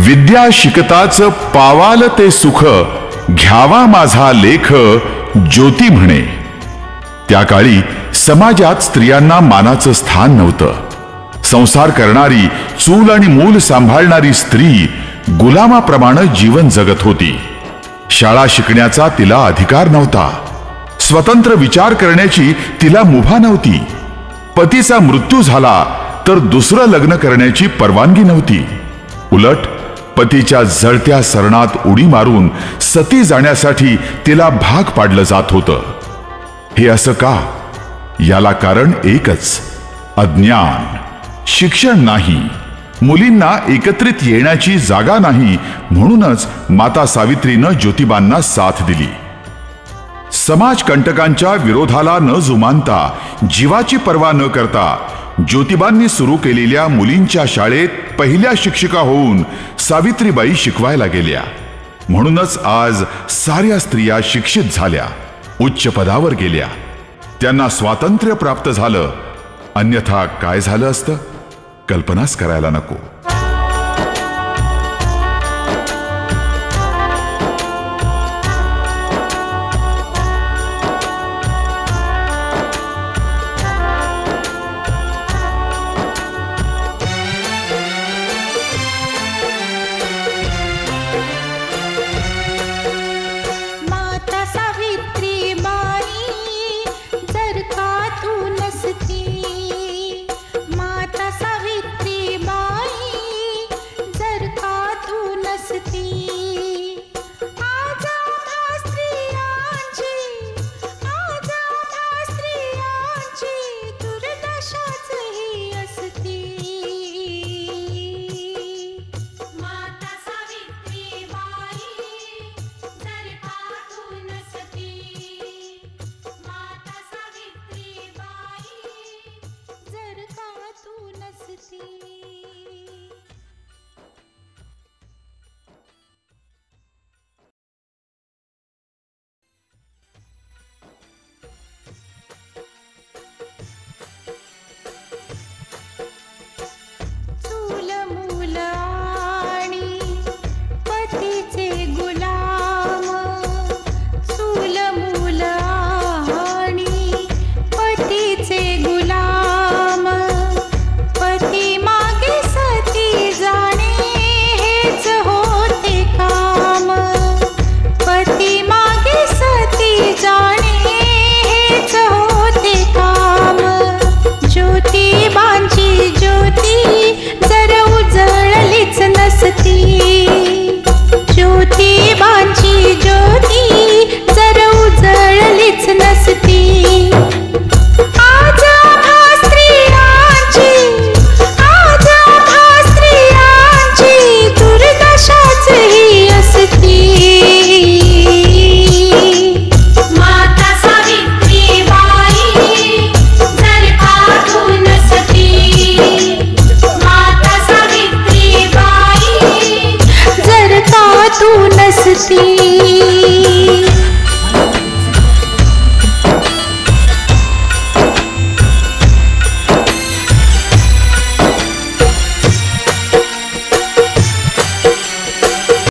विद्या शिकताच पावाल ते सुख, घ्यावा माझा लेख ज्योती म्हणे. त्या काळी समाजात स्त्रियांना मानाचं स्थान नव्हतं. संसार करणारी, चूल आणि मूल सांभाळणारी स्त्री गुलामाप्रमाणे जीवन जगत होती. शाळा शिकण्याचा तिला अधिकार नव्हता. स्वतंत्र विचार करण्याची तिला मुभा नव्हती. पतीचा मृत्यू झाला तर दुसरं लग्न करण्याची परवानगी नव्हती. उलट पतीच्या जळत्या सरणात उडी मारून सती जाण्यासाठी तिला भाग पाडलं जात होतं. हे असं का? याला कारण एकच, अज्ञान. शिक्षण नाही, मुलींना एकत्रित येण्याची जागा नाही, म्हणूनच माता सावित्रीनं ज्योतिबांना साथ दिली. समाज कंटकांच्या विरोधाला न जुमानता, जीवाची पर्वा न करता ज्योतिबांनी सुरू केलेल्या मुलींच्या शाळेत पहिल्या शिक्षिका होऊन सावित्रीबाई शिकवायला गेल्या. म्हणूनच आज साऱ्या स्त्रिया शिक्षित झाल्या, उच्च पदावर गेल्या. त्यांना स्वातंत्र्य प्राप्त झालं. अन्यथा काय झालं असतं, कल्पनाच करायला नको. तू नसती